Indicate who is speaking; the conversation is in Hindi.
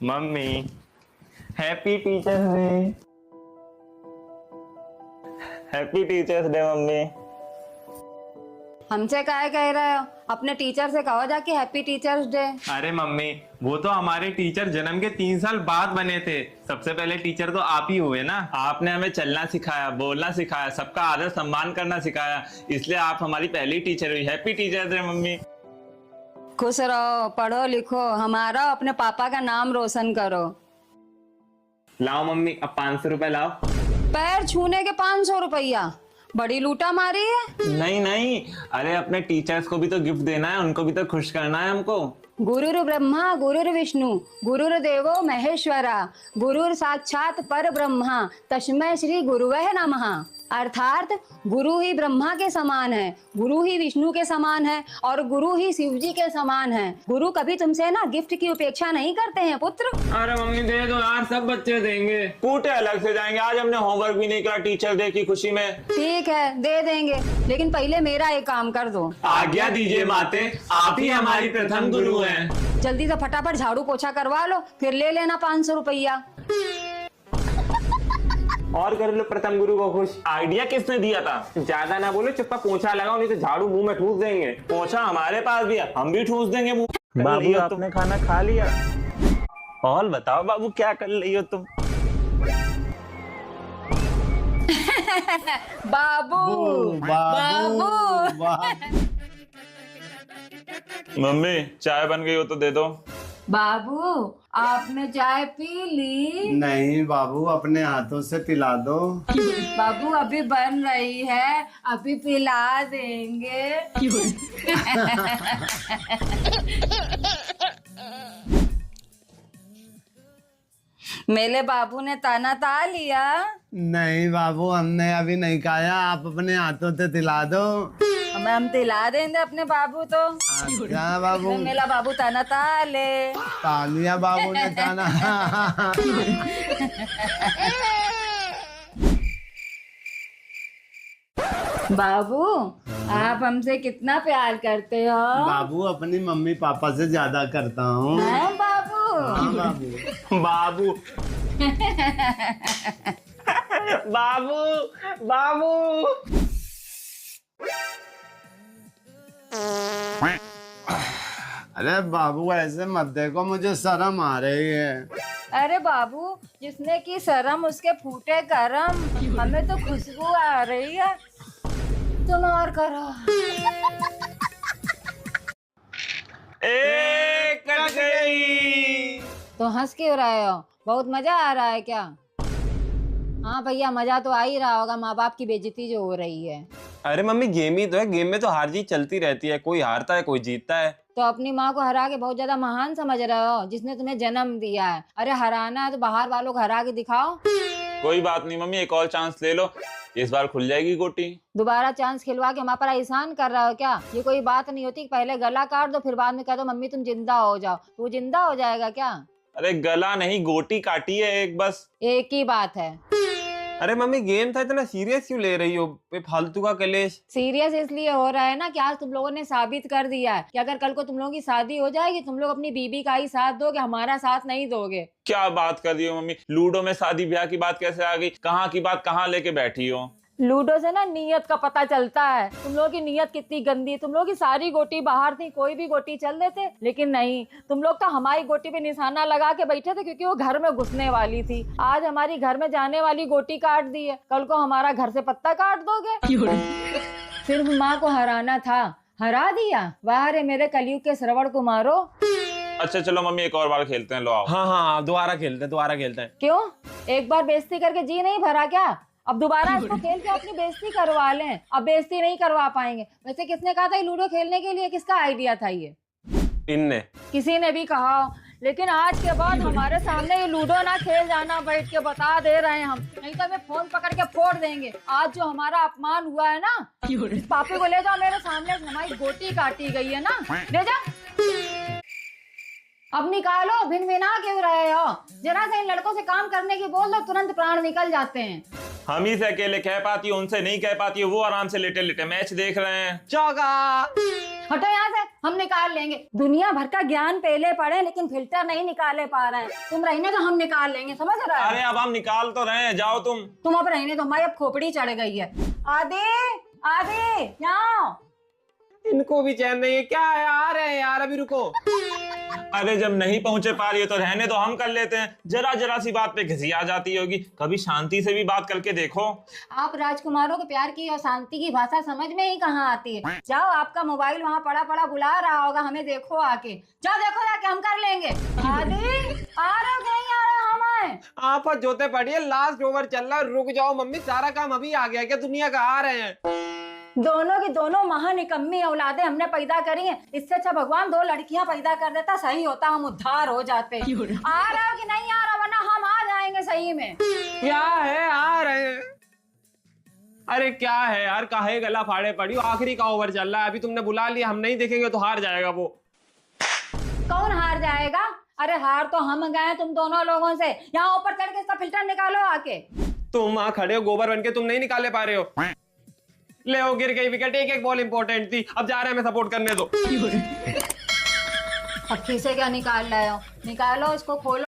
Speaker 1: Mummy, happy teachers day. Happy teachers day mummy.
Speaker 2: हमसे काहे कह रहे हो? अपने टीचर से कहो जाके हैप्पी टीचर्स डे।
Speaker 1: अरे मम्मी, वो तो हमारे टीचर जन्म के 3 साल बाद बने थे। सबसे पहले टीचर तो आप ही हुए ना। आपने हमें चलना सिखाया, बोलना सिखाया, सबका आदर सम्मान करना सिखाया, इसलिए आप हमारी पहली टीचर हुई। Happy teachers day mummy.
Speaker 2: खुश रहो, पढ़ो लिखो, हमारा अपने पापा का नाम रोशन करो।
Speaker 1: लाओ मम्मी, अब 500 रुपए लाओ।
Speaker 2: पैर छूने के 500 रुपया? बड़ी लूटा मारी है।
Speaker 1: नहीं नहीं, अरे अपने टीचर्स को भी तो गिफ्ट देना है, उनको भी तो खुश करना है हमको।
Speaker 2: गुरुर् ब्रह्मा गुरुर् विष्णु गुरुर्देवो महेश्वरा गुरुर् साक्षात पर ब्रह्मा तस्मै श्री गुरुवे नमः। अर्थात गुरु ही ब्रह्मा के समान है, गुरु ही विष्णु के समान है और गुरु ही शिव जी के समान है। गुरु कभी तुमसे ना गिफ्ट की उपेक्षा नहीं करते हैं पुत्र।
Speaker 1: अरे मम्मी दे दो यार, सब बच्चे देंगे। कूटे अलग से जाएंगे, आज हमने होमवर्क भी नहीं करा टीचर डे की खुशी में।
Speaker 2: ठीक है, दे देंगे, लेकिन पहले मेरा एक काम कर दो।
Speaker 1: आज्ञा दीजिए माते, आप ही हमारी प्रथम गुरु हैं।
Speaker 2: जल्दी से फटाफट झाड़ू पोछा करवा लो, फिर ले लेना 500 रुपया।
Speaker 1: और कर लो प्रथम गुरु को खुश। आइडिया किसने दिया था? ज्यादा ना बोलो, चुप्पा पोछा लगाओ, नहीं तो झाड़ू मुंह में ठूस देंगे। पोछा हमारे पास भी है, हम भी ठूस देंगे मुंह। बाबू आपने खाना खा लिया? और बताओ बाबू, क्या कर रही हो तुम?
Speaker 2: बाबू बाबू।
Speaker 1: मम्मी, चाय बन गई हो तो दे दो।
Speaker 2: बाबू, आपने चाय पी ली?
Speaker 3: नहीं बाबू, अपने हाथों से पिला दो।
Speaker 2: बाबू अभी बन रही है, अभी पिला देंगे। मेरे बाबू ने ताना ता लिया?
Speaker 3: नहीं बाबू, हमने अभी नहीं खाया, आप अपने हाथों से पिला दो।
Speaker 2: हम तिला देंगे अपने बाबू तो।
Speaker 3: अच्छा बाबू,
Speaker 2: मेरा बाबू ताना ता ले।
Speaker 3: तालिया बाबू ने ताना।
Speaker 2: बाबू, आप हमसे कितना प्यार करते हो?
Speaker 3: बाबू, अपनी मम्मी पापा से ज्यादा करता हूँ।
Speaker 2: हैं बाबू?
Speaker 3: हाँ बाबू।
Speaker 1: बाबू बाबू बाबू।
Speaker 3: अरे बाबू, ऐसे मत देखो, मुझे शर्म आ रही है।
Speaker 2: अरे बाबू, जिसने की शर्म उसके फूटे करम। हमें तो खुशबू आ रही है, तुम और करो।
Speaker 1: कट गई।
Speaker 2: तो हंस क्यों रहे हो? बहुत मजा आ रहा है क्या? हाँ भैया, मजा तो आ ही रहा होगा, माँ बाप की बेइज्जती जो हो रही है।
Speaker 1: अरे मम्मी, गेम ही तो है, गेम में तो हार जीत चलती रहती है, कोई हारता है कोई जीतता है।
Speaker 2: तो अपनी माँ को हरा के बहुत ज्यादा महान समझ रहे हो, जिसने तुम्हें जन्म दिया है। अरे हराना है तो बाहर वालों को हरा के दिखाओ।
Speaker 1: कोई बात नहीं मम्मी, एक और चांस ले लो, इस बार खुल जाएगी गोटी।
Speaker 2: दोबारा चांस खिलवा के हमारे पर एहसान कर रहे हो क्या? ये कोई बात नहीं होती, पहले गला काट दो फिर बाद में कह दो मम्मी तुम जिंदा हो जाओ। तो वो जिंदा हो जाएगा क्या?
Speaker 1: अरे गला नहीं, गोटी काटी है एक, बस
Speaker 2: एक ही बात है।
Speaker 1: अरे मम्मी, गेम था, इतना सीरियस क्यों ले रही हो? फालतू का कलेश।
Speaker 2: सीरियस इसलिए हो रहा है ना कि आज तुम लोगों ने साबित कर दिया है कि अगर कल को तुम लोगों की शादी हो जाएगी, तुम लोग अपनी बीबी का ही साथ दोगे, हमारा साथ नहीं दोगे।
Speaker 1: क्या बात कर रही हो मम्मी? लूडो में शादी ब्याह की बात कैसे आ गई? कहाँ की बात कहाँ लेके बैठी हो?
Speaker 2: लूडो से ना नीयत का पता चलता है। तुम लोगों की नीयत कितनी गंदी। तुम लोगों की सारी गोटी बाहर थी, कोई भी गोटी चल देते, लेकिन नहीं, तुम लोग तो हमारी गोटी पे निशाना लगा के बैठे थे क्योंकि वो घर में घुसने वाली थी। आज हमारी घर में जाने वाली गोटी काट दी है, कल को हमारा घर से पत्ता काट दोगे। सिर्फ माँ को हराना था, हरा दिया। वाह रे मेरे कलयुग के श्रवण कुमारो।
Speaker 1: अच्छा चलो मम्मी, एक और बार खेलते हैं, लो आओ।
Speaker 4: हाँ, दोबारा खेलते हैं।
Speaker 2: क्यों? एक बार बेइज्जती करके जी नहीं भरा क्या? अब दोबारा इसको खेल के अपनी बेइज्जती करवा लें। अब बेइज्जती नहीं करवा पाएंगे। वैसे किसने कहा था ये लूडो खेलने के लिए? किसका आइडिया था ये?
Speaker 1: इनने।
Speaker 2: किसी ने भी कहा, लेकिन आज के बाद हमारे सामने ये लूडो ना खेल जाना, बैठ के बता दे रहे हैं हम, नहीं तो हमें फोन पकड़ के फोड़ देंगे। आज जो हमारा अपमान हुआ है ना, इस पापी को ले जाओ मेरे सामने, हमारी गोटी काटी गई है ना, ले जाओ। अब निकालो, भिन भिना क्यों रहे हो? जरा से इन लड़कों से काम करने की बोल दो, तुरंत प्राण निकल जाते हैं।
Speaker 1: हम ही से अकेले कह पाती हो, उनसे नहीं कह पाती हो। वो आराम से लेटे लेटे मैच देख रहे हैं।
Speaker 4: चौका।
Speaker 2: हटो यहाँ से, हम निकाल लेंगे। दुनिया भर का ज्ञान पहले पढ़े लेकिन फिल्टर नहीं निकाले पा रहे हैं। तुम रहने तो हम निकाल लेंगे, समझ रहे हो?
Speaker 4: अरे अब हम निकाल तो रहे हैं, जाओ तुम।
Speaker 2: तुम अब रहने तो, हमारी अब खोपड़ी चढ़ गई है। आदि आदि यहाँ।
Speaker 4: इनको भी चैन नहीं है, क्या है, आ रहे हैं यार, अभी रुको।
Speaker 1: अरे जब नहीं पहुंचे पा रही हो तो रहने दो, हम कर लेते हैं। जरा जरा सी बात पे घिसी आ जाती होगी, कभी शांति से भी बात करके देखो।
Speaker 2: आप राजकुमारों के प्यार की और शांति की भाषा समझ में ही कहाँ आती है। जाओ, आपका मोबाइल वहाँ पड़ा पड़ा बुला रहा होगा, हमें देखो आके। जाओ देखो जाके, हम कर लेंगे। आदि आ रहे हो कि नहीं आ रहे? हम आए।
Speaker 4: आप जोते पड़िए, लास्ट ओवर चल रहा है, रुक जाओ मम्मी, सारा काम अभी आ गया, क्या दुनिया का आ रहे हैं।
Speaker 2: दोनों की दोनों महानिकम्मी औलादे हमने पैदा करी हैं। इससे अच्छा भगवान 2 लड़कियां पैदा कर देता, सही होता, हम उद्धार हो जाते। आ रहा हो कि नहीं आ रहा, वरना हम आ जाएंगे सही में।
Speaker 4: क्या है, आ रहे हैं। अरे क्या है यार, काहे गला फाड़े पड़ी हो, आखिरी का ओवर चल रहा है, अभी तुमने बुला लिया, हम नहीं देखेंगे तो हार जाएगा वो।
Speaker 2: कौन हार जाएगा? अरे हार तो हम गए तुम दोनों लोगों से। यहाँ ऊपर चढ़ के इसका फिल्टर निकालो आके।
Speaker 4: तुम वहां खड़े हो गोबर बन के, तुम नहीं निकाले पा रहे हो। ले हो, गिर गई विकेट, एक एक बॉल इंपॉर्टेंट थी, अब जा रहे हैं, हमें सपोर्ट करने दो।
Speaker 2: पट्टी से क्या निकाल रहे हो? निकालो इसको, खोलो।